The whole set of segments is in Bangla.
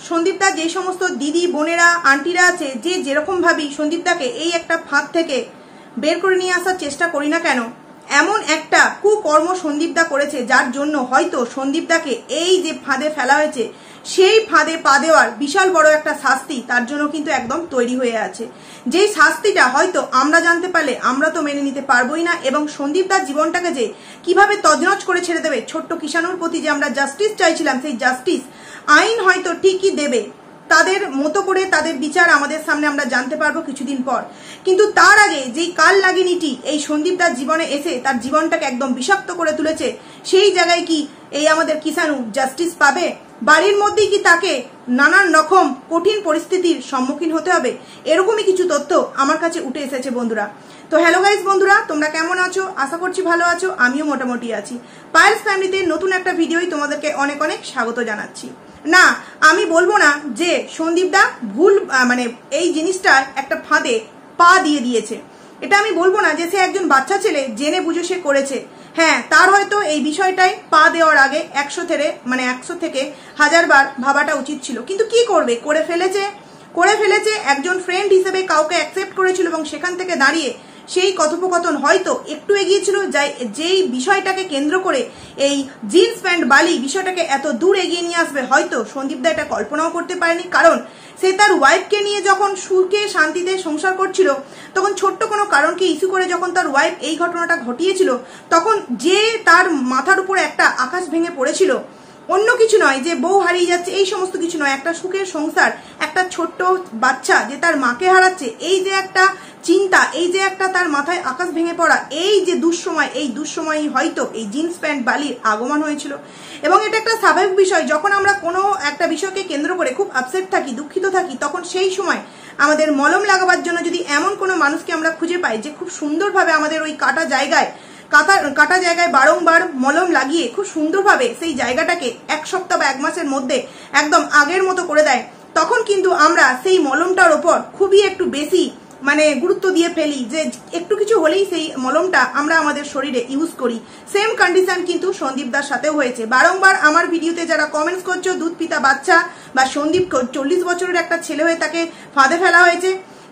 সন্দীপদা যে সমস্ত দিদি বোনেরা আন্টিরা আছে যে যেরকম ভাবি সন্দীপদাকে এই একটা ফাঁদ থেকে বের করে নিয়ে আসার চেষ্টা করি না কেন, এমন একটা কুকর্ম সন্দীপদা করেছে যার জন্য হয়তো সন্দীপদাকে এই যে ফাঁদে ফেলা হয়েছে সেই ফাঁদে পা দেওয়ার বিশাল বড় একটা শাস্তি তার জন্য কিন্তু একদম তৈরি হয়ে আছে। যেই শাস্তিটা হয়তো আমরা জানতে পারলে আমরা তো মেনে নিতে পারবোই না, এবং সন্দীপদার জীবনটাকে যে কিভাবে তছনছ করে ছেড়ে দেবে, ছোট্ট কিষাণুর প্রতি যে আমরা জাস্টিস চাইছিলাম সেই জাস্টিস আইন হয়তো ঠিকই দেবে, তাদের মতো করে তাদের বিচার আমাদের সামনে আমরা জানতে পারবো কিছুদিন পর। কিন্তু তার আগে যেই কাল নাগিনীটি এই সন্দীপদার জীবনে এসে তার জীবনটাকে একদম বিষাক্ত করে তুলেছে, সেই জায়গায় কি এই আমাদের কিষাণু জাস্টিস পাবে? বাড়ির মধ্যেই কি তাকে নানান রকম কঠিন পরিস্থিতির সম্মুখীন হতে হবে? এরকমই কিছু তথ্য আমার কাছে উঠে এসেছে বন্ধুরা। তো হ্যালো গাইস বন্ধুরা, তোমরা কেমন আছো? আশা করছি ভালো আছো, আমিও মোটামুটি আছি। পায়েলস ফ্যামিলিতে নতুন একটা ভিডিওই তোমাদেরকে অনেক অনেক স্বাগত জানাচ্ছি। না, আমি বলবো না যে সন্দীপদা ভুল মানে এই জিনিসটা একটা ফাঁদে পা দিয়ে দিয়েছে, এটা আমি বলবো না যে সে একজন বাচ্চা ছেলে জেনে বুঝে সে করেছে। হ্যাঁ, তার হয়তো এই বিষয়টাই পা দেওয়ার আগে 100 থেকে 1000 বার ভাবাটা উচিত ছিল, কিন্তু কি করবে, করে ফেলেছে। একজন ফ্রেন্ড হিসেবে কাউকে অ্যাকসেপ্ট করেছিল এবং সেখান থেকে দাঁড়িয়ে সেই কথোপকথন হয়তো একটু এগিয়েছিল, যেই বিষয়টাকে কেন্দ্র করে এই জিন্স প্যান্ট বালি বিষয়টাকে এত দূর এগিয়ে নিয়ে আসবে হয়তো সন্দীপদা এটা কল্পনাও করতে পারেনি। কারণ সে তার ওয়াইফকে নিয়ে যখন সুখে শান্তিতে সংসার করছিল, তখন ছোট্ট কোনো কারণকে ইস্যু করে যখন তার ওয়াইফ এই ঘটনাটা ঘটিয়েছিল, তখন যে তার মাথার উপরে একটা আকাশ ভেঙে পড়েছিল, অন্য কিছু নয় যে বউ হারিয়ে যাচ্ছে এই সমস্ত কিছু নয়, একটা সুখের সংসার, একটা ছোট্ট বাচ্চা যে তার মাকে হারাচ্ছে, এই যে একটা চিন্তা, এই যে একটা তার মাথায় আকাশ ভেঙে পড়া, এই যে দুঃসময়, এই দুঃসময়ই হয়তো এই জিন্স প্যান্ট বালির আগমন হয়েছিল। এবং এটা একটা স্বাভাবিক বিষয়, যখন আমরা কোনো একটা বিষয়কে কেন্দ্র করে খুব আপসেট থাকি, দুঃখিত থাকি, তখন সেই সময় আমাদের মলম লাগাবার জন্য যদি এমন কোনো মানুষকে আমরা খুঁজে পাই যে খুব সুন্দরভাবে আমাদের ওই কাটা জায়গায় বারংবার মলম লাগিয়ে খুব সুন্দরভাবে সেই জায়গাটাকে 1 সপ্তাহ বা 1 মাসের মধ্যে একদম আগের মতো করে দেয়, তখন কিন্তু আমরা সেই মলমটার ওপর খুবই একটু বেশি গুরুত্ব দিয়ে ফেলি, যে একটু কিছু হলেই সেই মলমটা আমরা আমাদের শরীরে ইউজ করি। সেম কন্ডিশন কিন্তু সন্দীপদার সাথেও হয়েছে। বারংবার আমার ভিডিওতে যারা কমেন্টস করছো দুধ পিতা বাচ্চা বা সন্দীপ 40 বছরের একটা ছেলে হয়ে তাকে ফাঁদে ফেলা হয়েছে,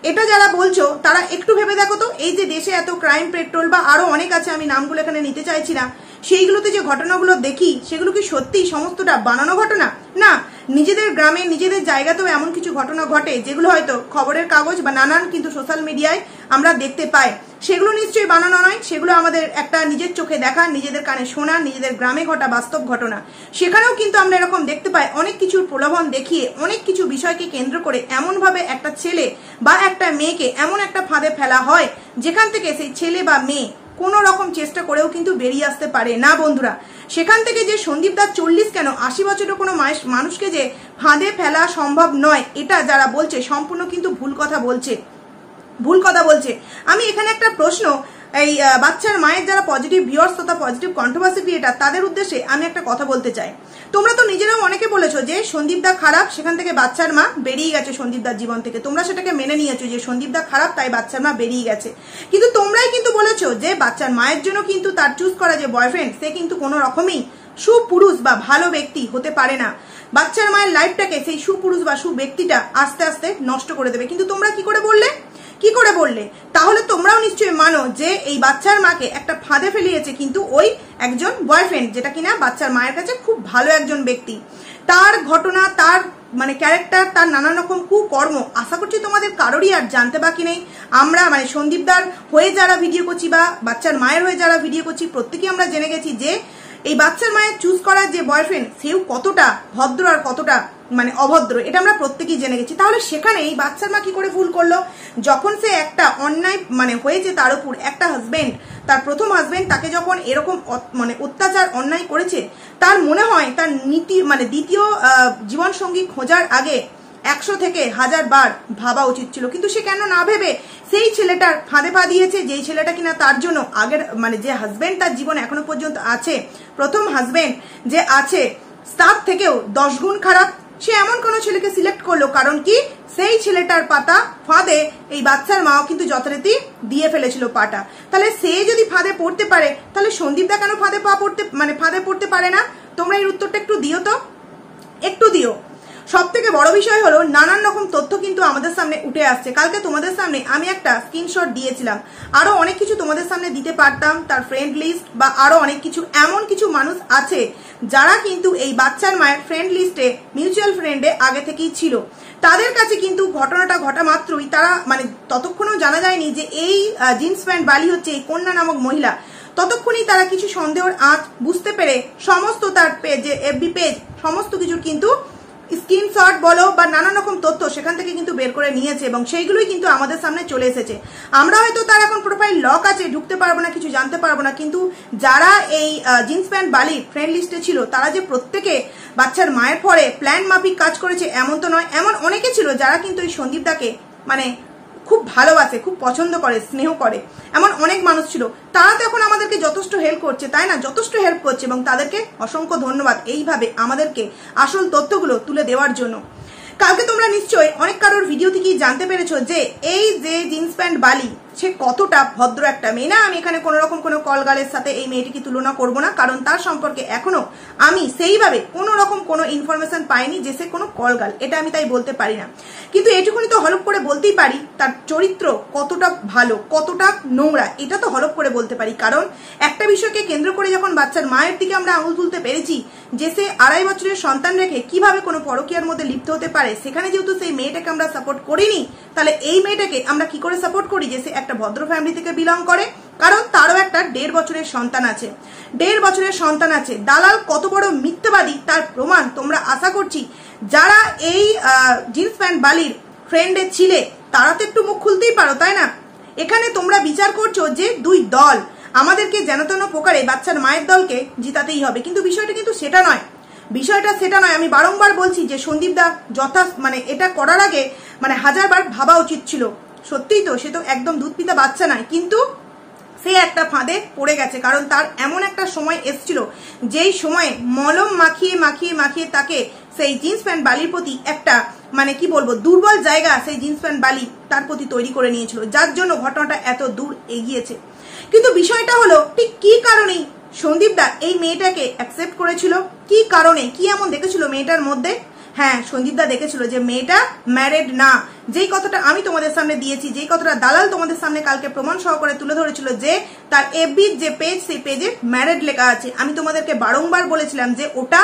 এটা যারা বলছো তারা একটু ভেবে দেখো তো, এই যে দেশে এত ক্রাইম পেট্রোল বা আরো অনেক আছে, আমি নামগুলো এখানে নিতে চাইছি না, সেইগুলোতে যে ঘটনাগুলো দেখি সেগুলো কি সত্যি সমস্তটা বানানো ঘটনা? না, নিজেদের গ্রামে নিজেদের জায়গাতেও এমন কিছু ঘটনা ঘটে যেগুলো হয়তো খবরের কাগজ বা নানান কিন্তু সোশ্যাল মিডিয়ায় আমরা দেখতে পাই, সেগুলো নিশ্চয়ই বানানো নয়, সেগুলো আমাদের একটা নিজের চোখে দেখা, নিজেদের কানে শোনা, নিজেদের গ্রামে ঘটা বাস্তব ঘটনা। সেখানেও কিন্তু আমরা এরকম দেখতে পাই অনেক কিছুর প্রলোভন দেখিয়ে, অনেক কিছু বিষয়কে কেন্দ্র করে এমনভাবে একটা ছেলে বা একটা মেয়েকে এমন একটা ফাঁদে ফেলা হয় যেখান থেকে সেই ছেলে বা মেয়ে কোনো রকম চেষ্টা করেও কিন্তু বেরিয়ে আসতে পারে না বন্ধুরা। সেখান থেকে যে সন্দীপদার 40 কেন 80 বছরের কোনো মানুষকে যে ফাঁদে ফেলা সম্ভব নয়, এটা যারা বলছে সম্পূর্ণ কিন্তু ভুল কথা বলছে। আমি এখানে একটা প্রশ্ন এই বাচ্চার মায়ের যারা পজিটিভ ভিউয়ার্স তথা পজিটিভ কন্ট্রোভার্সি ক্রিয়েটার তাদের উদ্দেশ্যে আমি একটা কথা বলতে চাই। তোমরা তো নিজেরাও অনেকে বলেছো যে সন্দীপদা খারাপ, সেখান থেকে বাচ্চার মা বেরিয়ে গেছে সন্দীপদার জীবন থেকে, তোমরা সেটাকে মেনে নিয়েছো যে সন্দীপদা খারাপ তাই বাচ্চার মা বেরিয়ে গেছে। কিন্তু তোমরাই কিন্তু বলেছো যে বাচ্চার মায়ের জন্য কিন্তু তার চুজ করা যে বয়ফ্রেন্ড সে কিন্তু কোনো রকমই সুপুরুষ বা ভালো ব্যক্তি হতে পারে না, বাচ্চার মায়ের লাইফটাকে সেই সুপুরুষ বা সুব্যক্তিটা আস্তে আস্তে নষ্ট করে দেবে। কিন্তু তোমরা কি করে বললে? তাহলে তোমরাও নিশ্চয়ই মানো যে এই বাচ্চার মাকে একটা ফাঁদে ফেলিয়েছে কিন্তু ওই একজন বয়ফ্রেন্ড, যেটা কিনা বাচ্চার মায়ের কাছে খুব ভালো একজন ব্যক্তি। তার ঘটনা, তার ক্যারেক্টার, তার নানান রকম কুকর্ম আশা করছি তোমাদের কারোরই আর জানতে বাকি নেই। আমরা সন্দীপদার হয়ে যারা ভিডিও করছি বা বাচ্চার মায়ের হয়ে যারা ভিডিও করছি, প্রত্যেকেই আমরা জেনে গেছি যে এই বাচ্চার মায়ের চুজ করার যে বয়ফ্রেন্ড সেও কতটা ভদ্র আর কতটা অভদ্র, এটা আমরা প্রত্যেকেই জেনে গেছি। তাহলে সেখানে এই বাচ্চার মা কি করে ভুল করলো? যখন সে একটা অন্যায় হয়েছে তার উপর, একটা হাজবেন্ড, তার প্রথম হাজবেন্ড তাকে যখন এরকম অত্যাচার অন্যায় করেছে, তার মনে হয় তার নীতি দ্বিতীয় জীবন সঙ্গী খোঁজার আগে 100 থেকে 1000 বার ভাবা উচিত ছিল। কিন্তু সে কেন না ভেবে সেই ছেলেটার ফাঁদে পা দিয়েছে, যেই ছেলেটা কিনা তার জন্য আগের যে হাজবেন্ড তার জীবনে এখনো পর্যন্ত আছে, প্রথম হাজবেন্ড যে আছে তার থেকেও 10 গুণ খারাপ। সে এমন কোন ছেলেকে সিলেক্ট করলো, কারণ কি সেই ছেলেটার পাতা ফাঁদে এই বাচ্চার মাও কিন্তু যথারীতি দিয়ে ফেলেছিল পাটা। তাহলে সে যদি ফাঁদে পড়তে পারে, তাহলে সন্দীপদা কেন ফাঁদে পড়তে পারে না? তোমরা এই উত্তরটা একটু দিও তো, একটু দিও। সব থেকে বড় বিষয় হলো নানান রকম তথ্য কিন্তু আমাদের সামনে উঠে আসছে। কালকে তোমাদের সামনে আমি একটা স্ক্রিনশট দিয়েছিলাম, আরো অনেক কিছু তোমাদের সামনে দিতে পারতাম, তার ফ্রেন্ড লিস্ট বা আরো অনেক কিছু। এমন কিছু মানুষ আছে যারা কিন্তু এই বাচ্চার মায়ের ফ্রেন্ড লিস্টে, মিউচুয়াল ফ্রেন্ডে আগে থেকেই ছিল। তাদের কাছে কিন্তু ঘটনাটা ঘটা মাত্রই তারা মানে ততক্ষণও জানা যায়নি যে এই জিন্স প্যান্ট বালি হচ্ছে এই কন্যা নামক মহিলা, ততক্ষণই তারা কিছু সন্দেহের আঁচ বুঝতে পেরে সমস্ত তার পেজ, এফবি পেজ, সমস্ত কিছুর কিন্তু স্ক্রিনশট বলো বা নানান রকম তথ্য সেখান থেকে কিন্তু বের করে নিয়েছে এবং সেইগুলোই কিন্তু আমাদের সামনে চলে এসেছে। আমরা হয়তো তার এখন প্রোফাইল লক আছে, ঢুকতে পারবো না, কিছু জানতে পারবো না, কিন্তু যারা এই জিন্স প্যান্ট বালির ফ্রেন্ড লিস্টে ছিল তারা যে প্রত্যেকে বাচ্চার মায়ের পরে প্ল্যান মাফিক কাজ করেছে এমন তো নয়। এমন অনেকে ছিল যারা কিন্তু এই সন্দীপ দাকে মানে খুব ভালোবাসে, খুব পছন্দ করে, স্নেহ করে, এমন অনেক মানুষ ছিল। তারা তো এখন আমাদেরকে যথেষ্ট হেল্প করছে, তাই না? যথেষ্ট হেল্প করছে এবং তাদেরকে অসংখ্য ধন্যবাদ এইভাবে আমাদেরকে আসল তথ্যগুলো তুলে দেওয়ার জন্য। কালকে তোমরা নিশ্চয়ই অনেক কারোর ভিডিও থেকেই জানতে পেরেছো যে এই যে জিন্স প্যান্ট বালি সে কতটা ভদ্র একটা মেয়ে। না, আমি এখানে কোনো রকম কোনো কলগালের সাথে এই মেয়েটিকে তুলনা করব না, কারণ তার সম্পর্কে এখনো আমি সেইভাবে কোনো রকম কোনো ইনফরমেশন পাইনি যে সে কোনো কলগাল, এটা আমি তাই বলতে পারি না। কিন্তু এটুকুনি তো হলপ করে বলতেই পারি তার চরিত্র কতটা ভালো, কতটা নোংরা, এটা তো হলপ করে বলতে পারি। কারণ একটা বিষয়কে কেন্দ্র করে যখন বাচ্চার মায়ের দিকে আমরা আঙুল তুলতে পেরেছি যে সে 2.5 বছরের সন্তান রেখে কিভাবে কোনো পরকীয়ার মধ্যে লিপ্ত হতে পারে, সেখানে যেহেতু সেই মেয়েটাকে আমরা সাপোর্ট করিনি, তাহলে এই মেয়েটাকে আমরা কি করে সাপোর্ট করি যে সে একটা ভদ্র ফ্যামিলি থেকে বিলং করে। কারণ তারও একটা 1.5 বছরের সন্তান আছে, 1.5 বছরের সন্তান আছে। দালাল কত বড় মিথ্যাবাদী তার প্রমাণ তোমরা আশা করছি যারা এই জিন্স প্যান্ট বালির ফ্রেন্ডে ছিলে তারা তো একটু মুখ খুলতেই পারো, তাই না? এখানে তোমরা বিচার করছো যে দুই দল আমাদেরকে যেন তেন প্রকারে বাচ্চার মায়ের দলকে জিতাতেই হবে, কিন্তু বিষয়টা কিন্তু সেটা নয়। বিষয়টা সেটা নয়। আমি বারংবার বলছি যে সন্দীপ দা মানে এটা করার আগে মানে 1000 বার ভাবা উচিত ছিল। সত্যিই তো সে তো একদম দুধ পিতা বাচ্চা নয়, কিন্তু সে একটা ফাঁদে পড়ে গেছে। কারণ তার এমন একটা সময় এসছিল যেই সময়ে মলম মাখিয়ে মাখিয়ে মাখিয়ে তাকে সেই জিন্স প্যান্ট বালির প্রতি একটা মানে কি বলবো দুর্বল জায়গা সেই জিন্স প্যান্ট বালি তার প্রতি তৈরি করে নিয়েছিল, যার জন্য ঘটনাটা এত দূর এগিয়েছে। কিন্তু বিষয়টা হলো ঠিক কি কারণেই সন্দীপ দা এই মেয়েটাকে অ্যাকসেপ্ট করেছিল, কি কারণে, কি এমন দেখেছিল মেয়েটার মধ্যে? হ্যাঁ, সন্দীপ দা দেখেছিল যে মেয়েটা ম্যারিড না। যেই কথাটা আমি তোমাদের সামনে দিয়েছি, যেই কথাটা দালাল তোমাদের সামনে কালকে প্রমাণ সহকারে তুলে ধরেছিল যে তার এফবি যে পেজ, সেই পেজে ম্যারিড লেখা আছে। আমি তোমাদেরকে বারংবার বলেছিলাম যে ওটা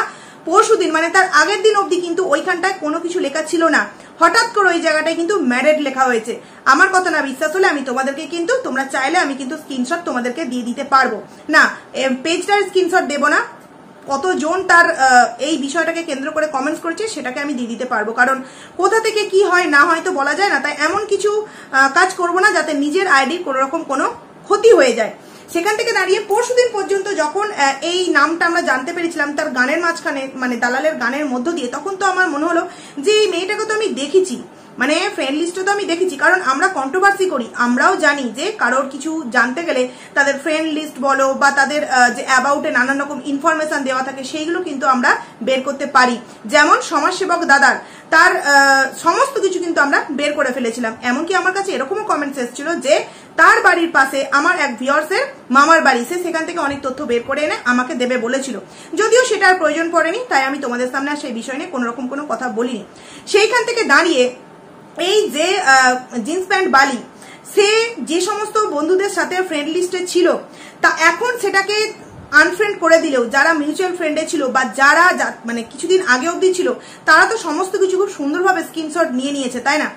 পরশুদিন মানে তার আগের দিন অবধি কিন্তু ওইখানটায় কোনো কিছু লেখা ছিল না, হঠাৎ করে ওই জায়গাটায় কিন্তু ম্যারিড লেখা হয়েছে। আমার কথা না বিশ্বাস হলে আমি তোমাদেরকে কিন্তু, তোমরা চাইলে আমি কিন্তু স্ক্রিনশট তোমাদেরকে দিয়ে দিতে পারবো। না, পেজটার স্ক্রিনশট দেবো না, কতজন তার এই বিষয়টাকে কেন্দ্র করে কমেন্টস করেছে সেটাকে আমি দিয়ে দিতে পারবো, কারণ কোথা থেকে কি হয় না হয় তো বলা যায় না। তাই এমন কিছু কাজ করব না যাতে নিজের আইডির কোনো রকম কোনো ক্ষতি হয়ে যায়। সেখান থেকে দাঁড়িয়ে পরশুদিন পর্যন্ত যখন এই নামটা আমরা জানতে পেরেছিলাম তার গানের মাঝখানে মানে দালালের গানের মধ্য দিয়ে, তখন তো আমার মনে হলো যে এই মেয়েটাকে তো আমি দেখেছি, মানে ফ্রেন্ড লিস্টে তো আমি দেখেছি। কারণ আমরা কন্ট্রোভার্সি করি, আমরাও জানি যে কারোর কিছু জানতে গেলে তাদের ফ্রেন্ড লিস্ট বলো বা তাদের যে অ্যাবাউটে নানান রকম ইনফরমেশন দেওয়া থাকে সেইগুলো কিন্তু আমরা বের করতে পারি। যেমন সমাজসেবক দাদার তার সমস্ত কিছু কিন্তু আমরা বের করে ফেলেছিলাম। এমনকি আমার কাছে এরকমও কমেন্টস এসেছিল যে তার বাড়ির পাশে আমার এক ভিউয়ার্সের মামার বাড়ি, সে সেখান থেকে অনেক তথ্য বের করে এনে আমাকে দেবে বলেছিল, যদিও সেটার প্রয়োজন পড়েনি। তাই আমি তোমাদের সামনে সেই বিষয় নিয়ে কোনো রকম কোনো কথা বলিনি। সেইখান থেকে দাঁড়িয়ে এই যে জিন্স প্যান্ট বালি সে যে সমস্ত বন্ধুদের সাথে ফ্রেন্ড লিস্টে ছিল তা এখন সেটাকে আনফ্রেন্ড করে দিলেও যারা মিউচুয়াল ফ্রেন্ডে ছিল বা যারা মানে কিছুদিন আগে অবধি ছিল তারা তো সমস্ত কিছু খুব সুন্দরভাবে স্ক্রিনশট নিয়ে নিয়েছে, তাই না?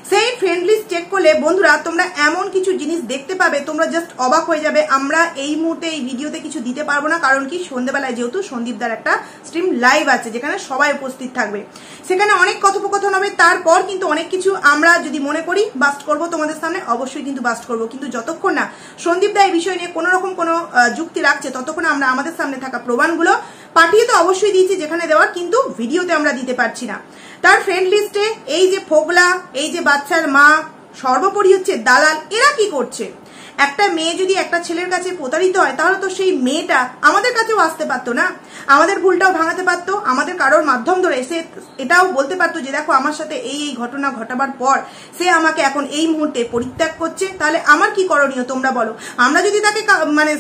সেই ফ্রেন্ড লিস্ট চেক করলে বন্ধুরা তোমরা এমন কিছু জিনিস দেখতে পাবে, তোমরা জাস্ট অবাক হয়ে যাবে। আমরা এই মুহূর্তে এই ভিডিওতে কিছু দিতে পারবো না, কারণ কি সন্ধ্যেবেলায় যেহেতু সন্দীপদার একটা স্ট্রিম লাইভ আছে যেখানে সবাই উপস্থিত থাকবে, সেখানে অনেক কথোপকথন হবে। তারপর কিন্তু অনেক কিছু আমরা যদি মনে করি বাস্ট করবো তোমাদের সামনে, অবশ্যই কিন্তু বাস্ট করবো। কিন্তু যতক্ষণ না সন্দীপদা এই বিষয় নিয়ে কোনো রকম কোনো যুক্তি রাখছে ততক্ষণ আমরা আমাদের সামনে থাকা প্রমাণগুলো পাঠিয়ে তো অবশ্যই দিয়েছি যেখানে দেওয়ার, কিন্তু ভিডিওতে আমরা দিতে পারছি না। তার ফ্রেন্ড লিস্টে এই যে ফোগলা, এই যে বাচ্চার মা, সর্বোপরি হচ্ছে দালাল, এরা কি করছে? একটা মেয়ে যদি একটা ছেলের কাছে প্রতারিত হয় তাহলে তো সেই মেয়েটা আমাদের কাছেও আসতে পারতো না, আমাদের ভুলটাও ভাঙাতে পারতো, আমাদের কারোর মাধ্যম ধরে সে এটাও বলতে পারতো যে দেখো আমার সাথে এই এই ঘটনা ঘটাবার পর সে আমাকে এখন এই মুহূর্তে পরিত্যাগ করছে, তাহলে আমার কি করণীয় তোমরা বলো? আমরা যদি তাকে মানে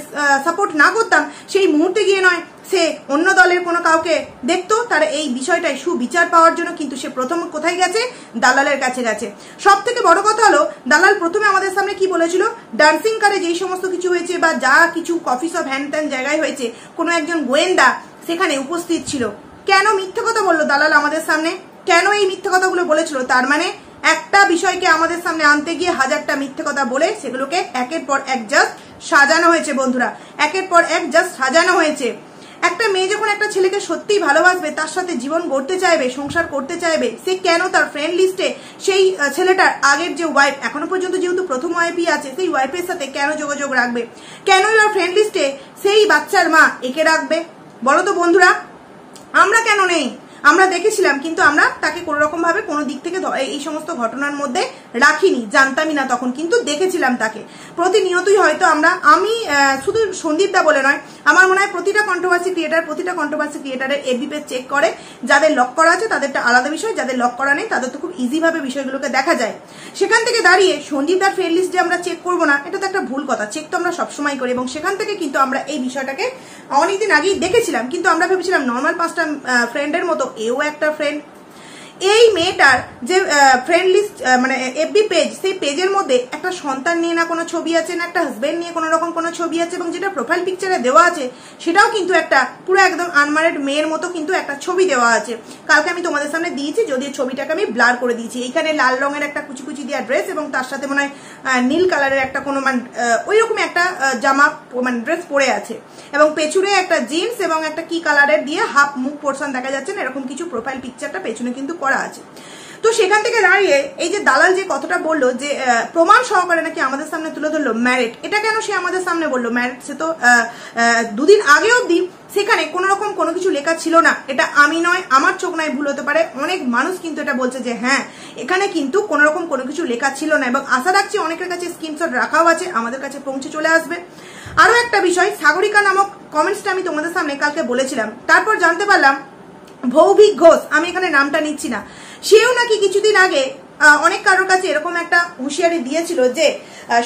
সাপোর্ট না করতাম সেই মুহূর্তে গিয়ে নয় সে অন্য দলের কোনো কাউকে দেখতো, তার এই বিষয়টায় সুবিচার পাওয়ার জন্য কিন্তু সে প্রথম কোথায় গেছে? দালালের কাছে গেছে। সব থেকে বড় কথা হলো, দালাল প্রথমে আমাদের সামনে কি বলেছিল, ডান্সিং কারে যেই সমস্ত কিছু হয়েছে বা যা কিছু কফি শপ হ্যান ত্যান জায়গায় হয়েছে, কোনো একজন গোয়েন্দা সেখানে উপস্থিত ছিল। কেন মিথ্যে কথা বললো দালাল আমাদের সামনে? কেন এই মিথ্যে কথাগুলো বলেছিল? তার মানে একটা বিষয়কে আমাদের সামনে আনতে গিয়ে হাজারটা মিথ্যে কথা বলে সেগুলোকে একের পর এক জাস্ট সাজানো হয়েছে বন্ধুরা, একের পর এক জাস্ট সাজানো হয়েছে। একটা মেয়ে যখন একটা ছেলেকে সত্যিই ভালোবাসবে, তার সাথে জীবন গড়তে চাইবে, সংসার করতে চাইবে, সে কেন তার ফ্রেন্ড লিস্টে সেই ছেলেটার আগের যে ওয়াইফ, এখনো পর্যন্ত যেহেতু প্রথম ওয়াইফই আছে, সেই ওয়াইফের সাথে কেন যোগাযোগ রাখবে? কেন ওর ফ্রেন্ড লিস্টে সেই বাচ্চার মা একে রাখবে? বলো তো বন্ধুরা, আমরা কেন নেই? আমরা দেখেছিলাম, কিন্তু আমরা তাকে কোনো রকম ভাবে কোনো দিক থেকে এই সমস্ত ঘটনার মধ্যে রাখিনি, জানতামই না তখন, কিন্তু দেখেছিলাম তাকে প্রতিনিয়তই। হয়তো আমি শুধু সন্দীপ দা বলে নয়, আমার মনে হয় প্রতিটা কন্ট্রোভার্সি ক্রিয়েটারের এফবি পেজ চেক করে। যাদের লক করা আছে তাদেরটা আলাদা বিষয়, যাদের লক করা নেই তাদের তো খুব ইজি ভাবে বিষয়গুলোকে দেখা যায়। সেখান থেকে দাঁড়িয়ে সন্দীপ দার ফ্রেন্ড লিস্ট যে আমরা চেক করবো না, এটা তো একটা ভুল কথা। চেক তো আমরা সবসময় করি, এবং সেখান থেকে কিন্তু আমরা এই বিষয়টাকে অনেকদিন আগেই দেখেছিলাম, কিন্তু আমরা ভেবেছিলাম নর্মাল 5টা ফ্রেন্ডের মতো এও একটা ফ্রেন্ড। এই মেয়েটার যে ফ্রেন্ড লিস্ট মানে এফবি পেজ, সেই পেজের মধ্যে একটা সন্তান নিয়ে না কোনো ছবি আছে, না একটা হাজবেন্ড নিয়ে কোনো রকম কোনো ছবি আছে, এবং যেটা প্রোফাইল পিকচারে দেওয়া আছে সেটাও কিন্তু একটা পুরো একদম আনম্যারিড মেয়ের মতো কিন্তু একটা ছবি দেওয়া আছে। কালকে আমি তোমাদের সামনে দিয়েছি, যদিও ছবিটাকে আমি ব্লার করে দিয়েছি। এইখানে লাল রঙের একটা কুচি কুচি দেওয়া ড্রেস, এবং তার সাথে মনে হয় নীল কালারের একটা কোনো মানে ওই রকম একটা জামা মানে ড্রেস পরে আছে, এবং পেছনে একটা জিন্স এবং একটা কি কালারের দিয়ে হাফ মুখ পোর্শন দেখা যাচ্ছে না, এরকম কিছু প্রোফাইল পিকচারটা পেছনে কিন্তু করা আছে। তো সেখান থেকে দাঁড়িয়ে এই যে দালাল যে কথাটা বললো যে প্রমাণ সহকারে নাকি আমাদের সামনে তুলে ধরলো ম্যারিড, এটা কেন সে আমাদের সামনে বললো ম্যারিড? সে তো দুদিন আগে অবধি সেখানে কোনো রকম কোনো কিছু লেখা ছিল না। এটা আমি নয়, আমার চোখ নয়, ভুল হতে পারে, অনেক মানুষ কিন্তু এটা বলছে যে হ্যাঁ এখানে কিন্তু কোনো রকম কোনো কিছু লেখা ছিল না, এবং আশা রাখছি অনেকের কাছে স্ক্রিনশট রাখাও আছে, আমাদের কাছে পৌঁছে চলে আসবে। আরো একটা বিষয়, সাগরিকা নামক কমেন্টসটা আমি তোমাদের সামনে কালকে বলেছিলাম, তারপর জানতে পারলাম ভৌভিক ঘোষ, আমি এখানে নামটা নিচ্ছি না, সেও নাকি কিছুদিন আগে অনেক কারোর কাছে এরকম একটা হুঁশিয়ারি দিয়েছিল যে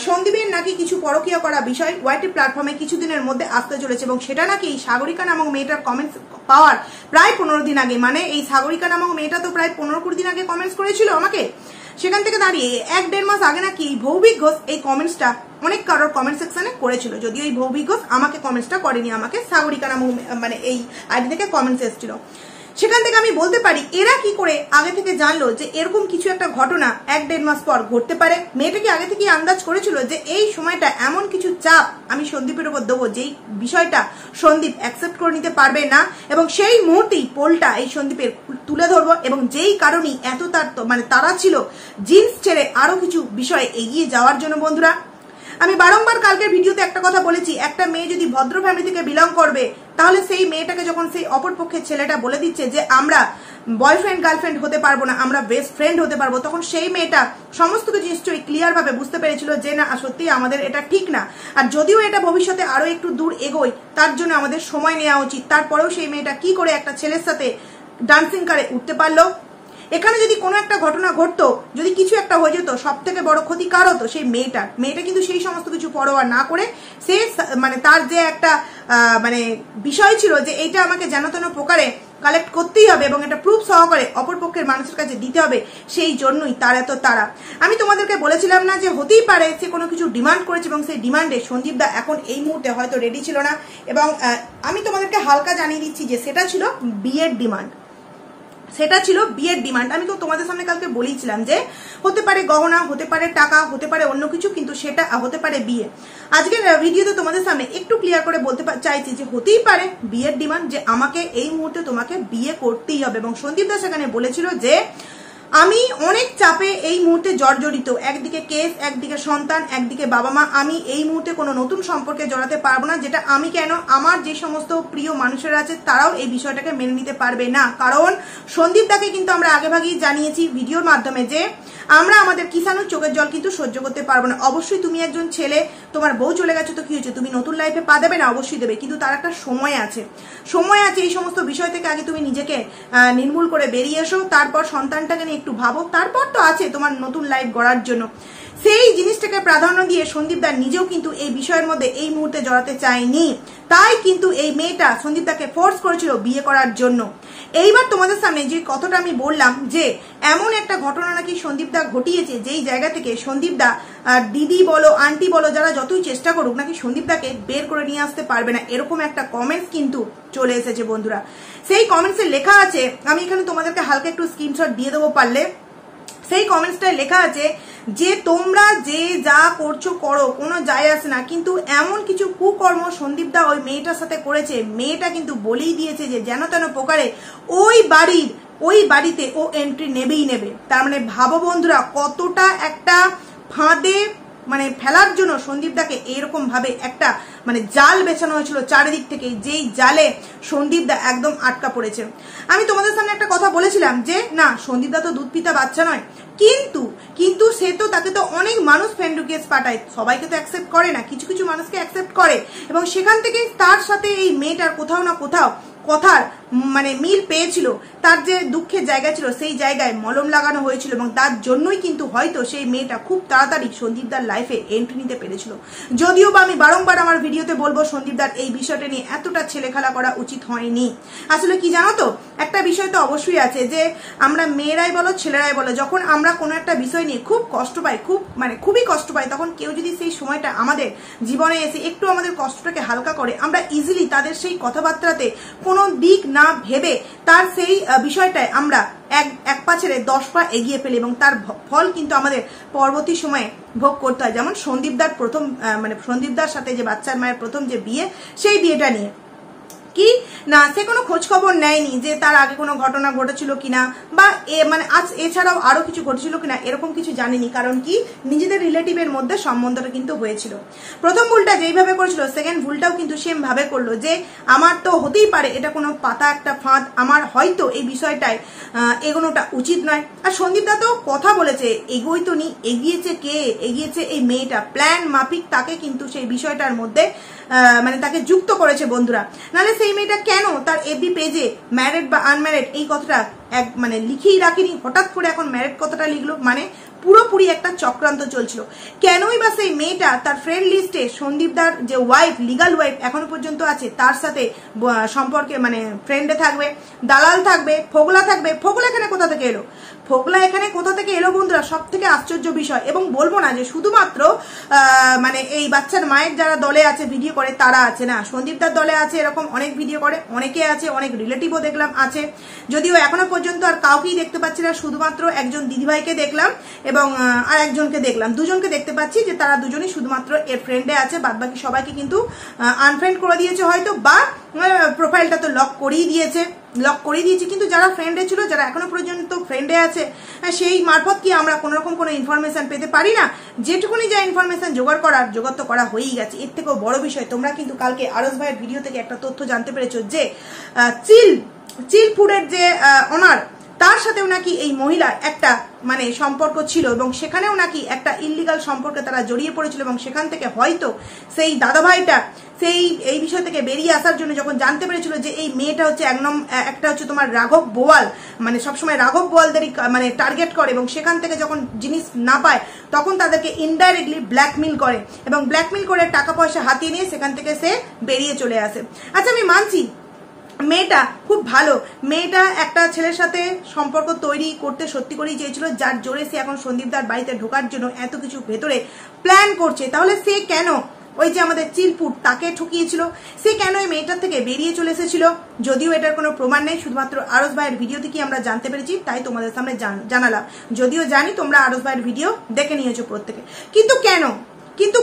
সন্দীপের নাকি কিছু পরকীয়া করা বিষয় ওয়াইটি প্ল্যাটফর্মে কিছুদিনের মধ্যে আসতে চলেছে, এবং সেটা নাকি এই সাগরিকা নামক মেয়েটার কমেন্টস পাওয়ার প্রায় 15 দিন আগে। মানে এই সাগরিকা নামক মেয়েটা তো প্রায় 15-20 দিন আগে কমেন্টস করেছিল আমাকে। সেখান থেকে দাঁড়িয়ে 1-1.5 মাস আগে নাকি ভৌভিক ঘোষ এই কমেন্টসটা অনেক কারোর কমেন্ট সেকশনে করেছিল, যদিও এই ভৌভিক ঘোষ আমাকে কমেন্টসটা করেনি, আমাকে সাগরিকা নামক মানে এই আইডি থেকে কমেন্টস এসেছিল। সেখান থেকে আমি বলতে পারি এরা কি করে আগে থেকে জানলো যে এরকম কিছু একটা ঘটনা 1-1.5 মাস পর ঘটতে পারে? মেয়েটা কি আগে থেকে আন্দাজ করেছিল যে এই সময়টা এমন কিছু চাপ আমি সন্দীপের উপর দেবো যেই বিষয়টা সন্দীপ অ্যাকসেপ্ট করে নিতে পারবে না, এবং সেই মুহূর্তেই পোলটা এই সন্দীপের তুলে ধরবো, এবং যেই কারণেই এত মানে তারা ছিল জিন্স ছেড়ে আরো কিছু বিষয়ে এগিয়ে যাওয়ার জন্য। বন্ধুরা, আমি বারংবার কালকের ভিডিওতে একটা কথা বলেছি, একটা মেয়ে যদি ভদ্র ফ্যামিলি থেকে বিলং করবে, তাহলে সেই মেয়েটাকে যখন সেই অপরপক্ষের ছেলেটা বলে দিচ্ছে যে আমরা বয়ফ্রেন্ড গার্লফ্রেন্ড হতে পারবো না, আমরা বেস্ট ফ্রেন্ড হতে পারবো, তখন সেই মেয়েটা সমস্ত কিছু নিশ্চয়ই ক্লিয়ার ভাবে বুঝতে পেরেছিল যে না সত্যি আমাদের এটা ঠিক না, আর যদিও এটা ভবিষ্যতে আরো একটু দূর এগোয় তার জন্য আমাদের সময় নেওয়া উচিত। তারপরেও সেই মেয়েটা কি করে একটা ছেলের সাথে ডান্সিং কারে উঠতে পারলো? এখানে যদি কোনো একটা ঘটনা ঘটতো, যদি কিছু একটা হয়ে যেত, সব থেকে বড় ক্ষতি কার হতো? সেই মেয়েটা কিন্তু সেই সমস্ত কিছু পরোয়া না করে সে মানে তার যে একটা মানে বিষয় ছিল যে এইটা আমাকে যেন তেন প্রকারে কালেক্ট করতেই হবে এবং এটা প্রুফ সহকারে অপরপক্ষের মানুষের কাছে দিতে হবে, সেই জন্যই তার এত তারা। আমি তোমাদেরকে বলেছিলাম না যে হতেই পারে সে কোনো কিছু ডিমান্ড করেছে, এবং সেই ডিমান্ডে সন্দীপ দা এখন এই মুহূর্তে হয়তো রেডি ছিল না, এবং আমি তোমাদেরকে হালকা জানিয়ে দিচ্ছি যে সেটা ছিল বিয়ের ডিমান্ড, সেটা ছিল বিয়ের ডিমান্ড। আমি তো তোমাদের সামনে কালকে বলেছিলাম যে হতে পারে গহনা, হতে পারে টাকা, হতে পারে অন্য কিছু, কিন্তু সেটা হতে পারে বিয়ে। আজকের ভিডিওতে তোমাদের সামনে একটু ক্লিয়ার করে বলতে চাইছি যে হতেই পারে বিয়ের ডিমান্ড, যে আমাকে এই মুহূর্তে তোমাকে বিয়ে করতেই হবে, এবং সন্দীপ দা সেখানে বলেছিল যে আমি অনেক চাপে এই মুহূর্তে জর্জরিত, একদিকে কেস, একদিকে সন্তান, একদিকে বাবা মা, আমি এই মুহূর্তে কোনো নতুন সম্পর্কে জড়াতে পারবো না, যেটা আমি কেন আমার যে সমস্ত প্রিয় মানুষেরা আছে তারাও এই বিষয়টাকে মেনে নিতে পারবে না। কারণ সন্দীপ দাকে কিন্তু আমরা আগেভাগেই জানিয়েছি ভিডিওর মাধ্যমে যে আমরা আমাদের কিষাণুর চোখের জল কিন্তু সহ্য করতে পারবো না। অবশ্যই তুমি একজন ছেলে, তোমার বউ চলে গেছে তো কি হয়েছে, তুমি নতুন লাইফে পা দেবে না? অবশ্যই দেবে, কিন্তু তার একটা সময় আছে, এই সমস্ত বিষয় থেকে আগে তুমি নিজেকে নির্মূল করে বেরিয়ে এসো, তারপর সন্তানটাকে নিয়ে একটু ভাবো, তারপর তো আছে তোমার নতুন লাইফ গড়ার জন্য। সেই জিনিসটাকে প্রাধান্য দিয়ে সন্দীপদা নিজেও কিন্তু এই বিষয়ের মধ্যে এই মুহূর্তে জড়াতে চায়নি, তাই কিন্তু এই মেয়েটা সন্দীপদাকে ফোর্স করেছিল বিয়ে করার জন্য। এইবার তোমাদের সামনে যে কথাটা আমি বললাম যে এমন একটা ঘটনা নাকি সন্দীপদা ঘটিয়েছে, যেই জায়গা থেকে সন্দীপদা দিদি বলো আন্টি বলো যারা যতই চেষ্টা করুক নাকি সন্দীপদাকে বের করে নিয়ে আসতে পারবে না, এরকম একটা কমেন্টস কিন্তু চলে এসেছে বন্ধুরা। সেই কমেন্টসে লেখা আছে, আমি এখানে তোমাদেরকে হালকা একটু স্ক্রিনশট দিয়ে দেবো পারলে। সেই কমেন্টসটায় লেখা আছে যে তোমরা যে যা করছো করো, কোনো যায় আসে না, কিন্তু এমন কিছু কুকর্ম সন্দীপদা ওই মেয়েটার সাথে করেছে, মেয়েটা কিন্তু বলেই দিয়েছে যে যেন তেন প্রকারে ওই বাড়িতে ও এন্ট্রি নেবেই নেবে। তার মানে ভাবো বন্ধুরা কতটা একটা ফাঁদে মানে ফেলার জন্য সন্দীপদাকে এরকম ভাবে একটা মানে জাল বেছানো হয়েছিল চারিদিক থেকে, যেই জালে সন্দীপদা একদম আটকা পড়েছে। আমি তোমাদের সামনে একটা কথা বলেছিলাম যে না সন্দীপদা তো দুধ পিতা বাচ্চা নয়, কিন্তু সে তো তাকে তো অনেক মানুষ ফ্রেন্ড রিকোয়েস্ট পাঠায়, সবাইকে তো অ্যাকসেপ্ট করে না, কিছু কিছু মানুষকে অ্যাকসেপ্ট করে, এবং সেখান থেকে তার সাথে এই মেয়েটার কোথাও না কোথাও কথার মানে মিল পেয়েছিল, তার যে দুঃখের জায়গা ছিল সেই জায়গায় মলম লাগানো হয়েছিল, এবং তার জন্যই কিন্তু হয়তো সেই মেয়েটা খুব তাড়াতাড়ি সন্দীপদার লাইফে এন্ট্রি নিতে পেরেছিল। যদিও বা আমি বারংবার আমার ভিডিওতে বলবো সন্দীপদার এই বিষয়টা নিয়ে এতটা ছেলেখেলা করা উচিত হয়নি। আসলে কি জানো তো, একটা বিষয় তো অবশ্যই আছে যে আমরা মেয়েরাই বলো ছেলেরাই বলো, যখন আমরা কোনো একটা বিষয় নিয়ে খুব কষ্ট পাই, খুবই কষ্ট পাই, তখন কেউ যদি সেই সময়টা আমাদের জীবনে এসে একটু আমাদের কষ্টটাকে হালকা করে, আমরা ইজিলি তাদের সেই কথাবার্তাতে কোনো দিক না ভেবে তার সেই বিষয়টায় আমরা এক পা ছেড়ে 10 পা এগিয়ে ফেলি, এবং তার ফল কিন্তু আমাদের পরবর্তী সময়ে ভোগ করতে হয়। যেমন সন্দীপদার প্রথম মানে সন্দীপদার সাথে যে বাচ্চার মায়ের প্রথম যে বিয়ে, সেই বিয়েটা নিয়ে কি না সে কোনো খোঁজ খবর নেয়নি যে তার আগে কোনো ঘটনা ঘটেছিল কিনা, বা মানে আজ এছাড়াও আরো কিছু ঘটেছিল কিনা, এরকম কিছু জানিনি। কারণ কি নিজেদের রিলেটিভের মধ্যে সম্বন্ধটা কিন্তু হয়েছিল। প্রথম ভুলটা যেইভাবে করেছিল, সেকেন্ড ভুলটাও কিন্তু সেম ভাবে করলো যে আমার তো হতেই পারে এটা কোনো পাতা একটা ফাঁদ, আমার হয়তো এই বিষয়টায় এগোনোটা উচিত নয়। আর সন্দীপদা তো কথা বলেছে, এগোই তো নি, এগিয়েছে কে, এগিয়েছে এই মেয়েটা, প্ল্যান মাফিক তাকে কিন্তু সেই বিষয়টার মধ্যে মানে তাকে যুক্ত করেছে বন্ধুরা। নাহলে সেই মেয়েটা কেন তার এফবি পেজে ম্যারিড বা আনম্যারিড এই কথাটা মানে লিখেই রাখেনি, হঠাৎ করে এখন ম্যারিড কথাটা লিখলো, মানে পুরোপুরি একটা চক্রান্ত চলছিল। কেনই বা সেই মেয়েটা তার ফ্রেন্ড লিস্টে সন্দীপদার যে ওয়াইফ, লিগাল ওয়াইফ এখনো পর্যন্ত আছে, তার সাথে সম্পর্কে মানে ফ্রেন্ডে থাকবে, দালাল থাকবে, ফোগলা থাকবে। ফোগলা এখানে কোথা থেকে এলো? ফোগলা এখানে কোথা থেকে এলো বন্ধুরা, সব থেকে আশ্চর্য বিষয়। এবং বলবো না যে শুধুমাত্র মানে এই বাচ্চার মায়ের যারা দলে আছে ভিডিও করে তারা আছে, না, সন্দীপদার দলে আছে এরকম অনেক ভিডিও করে অনেকে আছে, অনেক রিলেটিভও দেখলাম আছে, যদিও এখনো পর্যন্ত আর কাউকেই দেখতে পাচ্ছি না, শুধুমাত্র একজন দিদিভাইকে দেখলাম এবং আর একজনকে দেখলাম, দুজনকে দেখতে পাচ্ছি যে তারা দুজনই শুধুমাত্র এর ফ্রেন্ডে আছে, বাদ বাকি সবাইকে কিন্তু আনফ্রেন্ড করে দিয়েছে হয়তো, বা প্রোফাইলটা তো লক করেই দিয়েছে, কিন্তু যারা ফ্রেন্ডে ছিল, যারা এখনো পর্যন্ত ফ্রেন্ডে আছে, সেই মারফত কি আমরা কোনো রকম কোনো ইনফরমেশন পেতে পারি না? যেটুকুনি যা ইনফরমেশন জোগাড় তো করা হয়েই গেছে। এর থেকেও বড় বিষয়, তোমরা কিন্তু কালকে আরস ভাইয়ের ভিডিও থেকে একটা তথ্য জানতে পেরেছো যে চিল ফুডের যে ওনার, তার সাথেও নাকি এই মহিলার একটা মানে সম্পর্ক ছিল, এবং সেখানেও নাকি একটা ইললিগাল সম্পর্কে তারা জড়িয়ে পড়েছিল, এবং সেখান থেকে হয়তো সেই দাদাভাইটা সেই এই বিষয় থেকে বেরিয়ে আসার জন্য যখন জানতে পেরেছিল যে এই মেয়েটা হচ্ছে একটা হচ্ছে তোমার রাঘব বোয়াল, মানে সবসময় রাঘব বোয়ালদেরই মানে টার্গেট করে, এবং সেখান থেকে যখন জিনিস না পায় তখন তাদেরকে ইনডাইরেক্টলি ব্ল্যাকমেল করে, এবং ব্ল্যাকমেল করে টাকা পয়সা হাতিয়ে নিয়ে সেখান থেকে সে বেরিয়ে চলে আসে। আচ্ছা আমি মানছি মেয়েটা খুব ভালো, মেয়েটা একটা ছেলের সাথে সম্পর্ক তৈরি করতে সত্যি করেই চেয়েছিল, যার জোরে সে এখন সন্দীপদার বাড়িতে ঢোকার জন্য এত কিছু ভেতরে প্ল্যান করছে। তাহলে সে কেন ওই যে আমাদের চিলপুট তাকে ঠকিয়েছিল, সে কেন এই মেয়েটার থেকে বেরিয়ে চলে এসেছিল? যদিও এটার কোনো প্রমাণ নেই, শুধুমাত্র আরস ভাইয়ের ভিডিও থেকে আমরা জানতে পেরেছি, তাই তোমাদের সামনে জানালাম। যদিও জানি তোমরা আরস ভাইয়ের ভিডিও দেখে নিয়েছো প্রত্যেকে, কিন্তু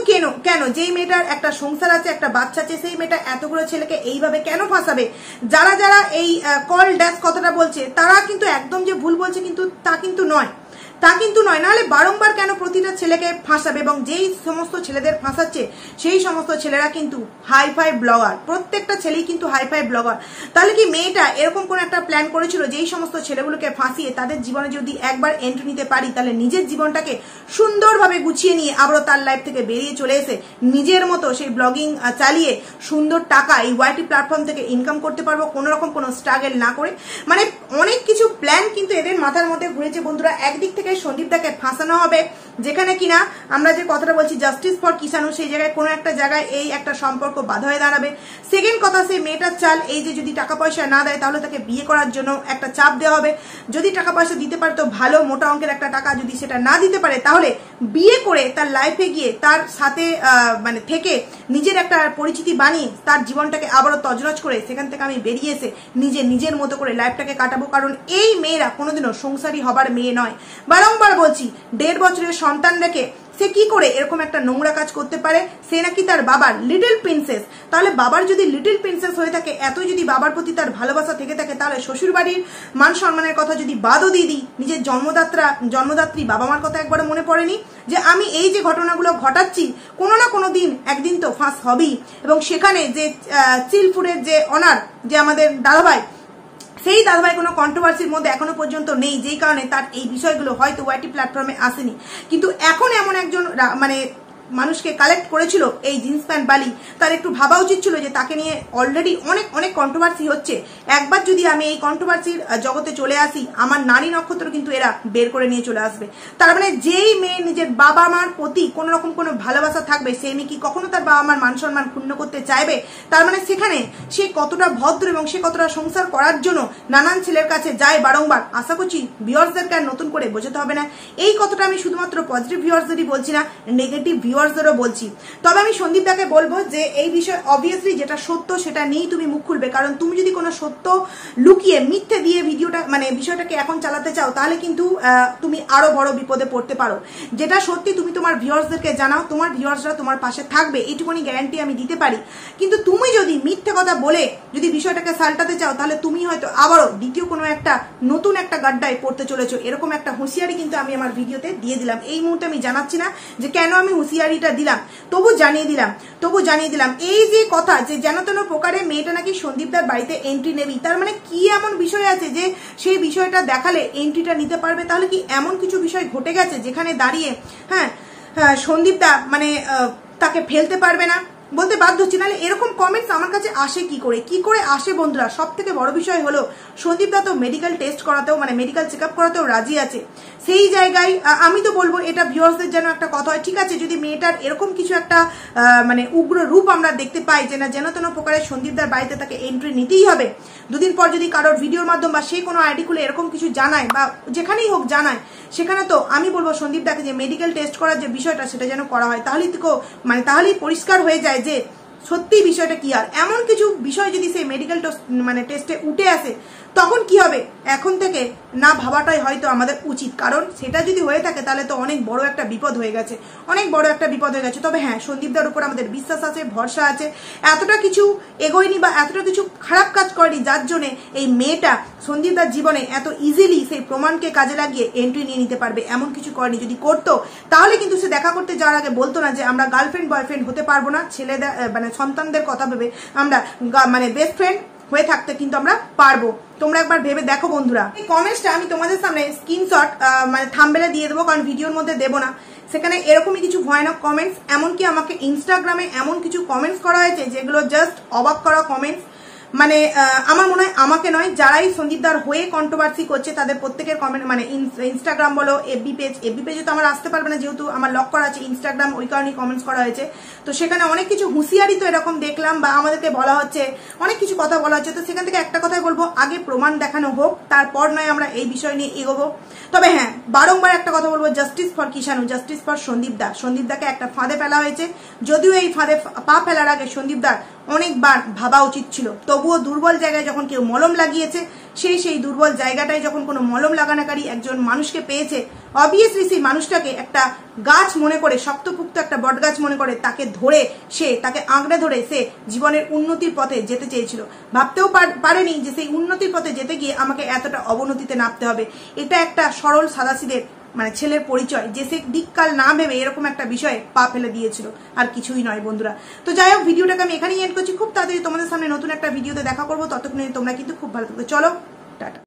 কেন যেই মেয়েটার একটা সংসার আছে, একটা বাচ্চা আছে, সেই মেয়েটা এতগুলো ছেলেকে এইভাবে কেন ফাঁসাবে? যারা এই কল ড্যাশ কথাটা বলছে তারা কিন্তু একদম যে ভুল বলছে কিন্তু তা কিন্তু নয়, নাহলে বারংবার কেন প্রতিটা ছেলেকে ফাঁসাবে? এবং যেই সমস্ত ছেলেদের ফাঁসাচ্ছে সেই সমস্ত ছেলেরা কিন্তু হাইফাই ব্লগার, প্রত্যেকটা ছেলেই কিন্তু হাইফাই ব্লগার। তাহলে কি মেয়েটা এরকম কোন একটা প্ল্যান করেছিল যেই সমস্ত ছেলেগুলোকে ফাঁসিয়ে তাদের জীবনে যদি একবার এন্ট্রি নিতে পারি, তাহলে নিজের জীবনটাকে সুন্দরভাবে গুছিয়ে নিয়ে আবারও তার লাইফ থেকে বেরিয়ে চলে এসে নিজের মতো সেই ব্লগিং চালিয়ে সুন্দর টাকা এই ওয়াইটি প্ল্যাটফর্ম থেকে ইনকাম করতে পারবো, কোনো রকম কোনো স্ট্রাগল না করে। মানে অনেক কিছু প্ল্যান কিন্তু এদের মাথার মধ্যে ঘুরেছে বন্ধুরা। একদিক থেকে সন্দীপদাকে ফাঁসানো হবে, যেখানে কিনা আমরা যে কথাটা বলছি জাস্টিস ফর কিষাণু, সেই জায়গায় কোনো একটা জায়গায় এই একটা সম্পর্ক বাধা হয়ে দাঁড়াবে। সেকেন্ড কথা, সেই মেয়েটার চাল এই যে যদি টাকা পয়সা না দেয় তাহলে তাকে বিয়ে করার জন্য একটা চাপ দেওয়া হবে। যদি টাকা পয়সা দিতে পারে তো ভালো, মোটা অঙ্কের একটা টাকা, যদি সেটা না দিতে পারে তাহলে বিয়ে করে তার লাইফে গিয়ে তার সাথে মানে থেকে নিজের একটা পরিচিতি বানিয়ে তার জীবনটাকে আবারও তজনজ করে সেখান থেকে আমি বেরিয়ে এসে নিজের মতো করে লাইফটাকে কাটাবো। কারণ এই মেয়েরা কোনোদিনও সংসারী হবার মেয়ে নয়। বারংবার বলছি, 1.5 বছরের সন্তান রেখে সে কি করে এরকম একটা নোংরা কাজ করতে পারে? সে নাকি তার বাবার লিটল প্রিন্সেস। তাহলে বাবার যদি লিটল প্রিন্সেস হয়ে থাকে, এত যদি বাবার প্রতি তার ভালোবাসা থেকে থাকে, তাহলে শ্বশুর বাড়ির মান সম্মানের কথা যদি বাদও দিয়ে দিই, নিজের জন্মদাত্রী বাবা মার কথা একবারও মনে পড়েনি যে আমি এই যে ঘটনাগুলো ঘটাচ্ছি কোনো না কোনো দিন একদিন তো ফাঁস হবেই। এবং সেখানে যে চিলফুডের যে অনার, যে আমাদের দাদাভাই, সেই দাদাভাই কোনো কন্ট্রোভার্সির মধ্যে এখনো পর্যন্ত নেই, যেই কারণে তার এই বিষয়গুলো হয়তো ওয়াইটি প্ল্যাটফর্মে আসেনি। কিন্তু এখন এমন একজন মানে মানুষকে কালেক্ট করেছিল এই জিন্স প্যান্ট বালি, তার একটু ভাবা উচিত ছিল যে তাকে নিয়ে অলরেডি অনেক কন্ট্রোভার্সি হচ্ছে। একবার যদি আমি এই কন্ট্রোভার্সির জগতে চলে আসি, আমার নারী নক্ষত্র কিন্তু এরা বের করে নিয়ে চলে আসবে। তার মানে যেই মেয়ে নিজের বাবা মার প্রতি কোনো রকম কোনো ভালোবাসা থাকবে, সেই মেয়ে কি কখনো তার বাবা মার মান সম্মান ক্ষুণ্ণ করতে চাইবে? তার মানে সেখানে সে কতটা ভদ্র এবং সে কতটা সংসার করার জন্য নানান ছেলের কাছে যায় বারংবার। আশা করছি ভিউয়ার্সদেরকে আর নতুন করে বোঝাতে হবে না। এই কথাটা আমি শুধুমাত্র পজিটিভ ভিউয়ার্সদেরই বলছি না, নেগেটিভ ভিউয়ার্সদেরও বলছি। তবে আমি সন্দীপদাকে বলবো যে এই বিষয়ে অবভিয়াসলি যেটা সত্য সেটা নিয়েই তুমি মুখ খুলবে। কারণ তুমি যদি কোনো সত্য লুকিয়ে মিথ্যে দিয়ে ভিডিওটা মানে বিষয়টাকে এখন চালাতে চাও, তাহলে কিন্তু তুমি আরো বড় বিপদে পড়তে পারো। যেটা সত্যি তুমি তোমার ভিউয়ার্সদেরকে জানাও, তোমার ভিউয়ার্সরা তোমার পাশে থাকবে, এইটুকুনি গ্যারান্টি আমি দিতে পারি। কিন্তু তুমি যদি মিথ্যে কথা বলে যদি বিষয়টাকে সালটাতে চাও, তাহলে তুমি হয়তো আবারও দ্বিতীয় কোনো একটা নতুন একটা গাড্ডায় পড়তে চলেছো। এরকম একটা হুঁশিয়ারি কিন্তু আমি আমার ভিডিওতে দিয়ে দিলাম। এই মুহূর্তে আমি জানাচ্ছি না যে কেন আমি হুঁশিয়ারিটা দিলাম, তবু জানিয়ে দিলাম এই যে কথা যে যেন তেন প্রকারে মেয়েটা নাকি সন্দীপদার বাড়িতে এন্ট্রি নেবেই। তার মানে কি এমন বিষয় আছে যে সেই বিষয়টা দেখালে এন্ট্রিটা নিতে পারবে? তাহলে কি এমন কিছু বিষয় ঘটে গেছে যেখানে দাঁড়িয়ে সন্দীপদা মানে তাকে ফেলতে পারবে না? বলতে বাধ্য হচ্ছি। নাহলে এরকম কমেন্টস আমার কাছে আসে কি করে আসে বন্ধুরা? সব থেকে বড় বিষয় হলো সন্দীপদা তো মেডিকেল টেস্ট করাতেও মানে মেডিকেল চেক আপ করাতেও রাজি আছে। সেই জায়গায় আমি তো বলবো এটা ভিউয়ার্সদের যেন একটা কথা হয়, ঠিক আছে যদি মেয়েটার এরকম কিছু একটা মানে উগ্র রূপ আমরা দেখতে পাই যে না যেন তেন প্রকারে সন্দীপদার বাড়িতে তাকে এন্ট্রি নিতেই হবে, দুদিন পর যদি কারোর ভিডিওর মাধ্যমে বা সে কোনো আইডি খুলে এরকম কিছু জানায় বা যেখানেই হোক জানায়, সেখানে তো আমি বলবো সন্দীপদাকে যে মেডিকেল টেস্ট করার যে বিষয়টা সেটা যেন করা হয়। তাহলেই পরিষ্কার হয়ে যায় যে সত্যি বিষয়টা কি। আর এমন কিছু বিষয় যদি সেই মেডিকেল মানে টেস্টে উঠে আসে, তখন কি হবে? এখন থেকে না ভাবাটাই হয়তো আমাদের উচিত। কারণ সেটা যদি হয়ে থাকে তাহলে তো অনেক বড় একটা বিপদ হয়ে গেছে, তবে হ্যাঁ, সন্দীপদার উপর আমাদের বিশ্বাস আছে, ভরসা আছে। এতটা কিছু এগোয়নি বা এতটা কিছু খারাপ কাজ করেনি যার জন্য এই মেয়েটা সন্দীপদার জীবনে এত ইজিলি সেই প্রমাণকে কাজে লাগিয়ে এন্ট্রি নিয়ে নিতে পারবে। এমন কিছু করেনি। যদি করতো তাহলে কিন্তু সে দেখা করতে যাওয়ার আগে বলতো না যে আমরা গার্লফ্রেন্ড বয়ফ্রেন্ড হতে পারবো না, ছেলেদের মানে সন্তানদের কথা ভেবে আমরা মানে বেস্ট ফ্রেন্ড হয়ে থাকতে কিন্তু আমরা পারবো। তোমরা একবার ভেবে দেখো বন্ধুরা। এই কমেন্টসটা আমি তোমাদের সামনে স্ক্রিনশট মানে থাম্বনেলে দিয়ে দেবো, কারণ ভিডিওর মধ্যে দেবো না। সেখানে এরকমই কিছু ভয়ানক কমেন্টস, এমনকি আমাকে ইনস্টাগ্রামে এমন কিছু কমেন্টস করা হয়েছে যেগুলো জাস্ট অবাক করা কমেন্টস। মানে আমার মনে হয় আমাকে নয়, যারাই সন্দীপদার হয়ে কন্ট্রোভার্সি করছে তাদের প্রত্যেকের কমেন্ট মানে ইনস্টাগ্রাম বলো, এফবি পেজে তো আমার আসতে পারবে না যেহেতু আমার লক করা আছে ইনস্টাগ্রাম, ওই কারণেই কমেন্টস করা হয়েছে। তো সেখানে অনেক কিছু হুঁশিয়ারি তো এরকম দেখলাম বা আমাদেরকে বলা হচ্ছে, অনেক কিছু কথা বলা হচ্ছে। তো সেখান থেকে একটা কথাই বলবো, আগে প্রমাণ দেখানো হোক, তারপর নয় আমরা এই বিষয় নিয়ে এগোবো। তবে হ্যাঁ, বারংবার একটা কথা বলবো, justice for Kishanu, justice for সন্দীপদাকে একটা ফাঁদে ফেলা হয়েছে। যদিও এই ফাঁদে পা ফেলার আগে সন্দীপদার অনেকবার ভাবা উচিত ছিল, তবুও দুর্বল জায়গায় যখন কেউ মলম লাগিয়েছে, সেই দুর্বল জায়গাটায় যখন কোনো মলম লাগানোকারী একজন মানুষকে পেয়েছে, অবভিয়াসলি সেই মানুষটাকে একটা গাছ মনে করে, শক্তপুক্ত একটা বট গাছ মনে করে তাকে আঁকড়ে ধরে সে জীবনের উন্নতির পথে যেতে চেয়েছিল। ভাবতেও পারেনি যে সেই উন্নতির পথে যেতে গিয়ে আমাকে এতটা অবনতিতে নামতে হবে। এটা একটা সরল সাদাসিদের মানে ছেলের পরিচয়, যে সে দিককাল না ভেবে এরকম একটা বিষয়ে পা ফেলে দিয়েছিল, আর কিছুই নয় বন্ধুরা। তো যাই হোক, ভিডিওটাকে আমি এখানেই এন্ড করছি। খুব তাড়াতাড়ি তোমাদের সামনে নতুন একটা ভিডিওতে দেখা করবো। ততক্ষণে তোমরা কিন্তু খুব ভালো থাকবে। চলো, টাটা।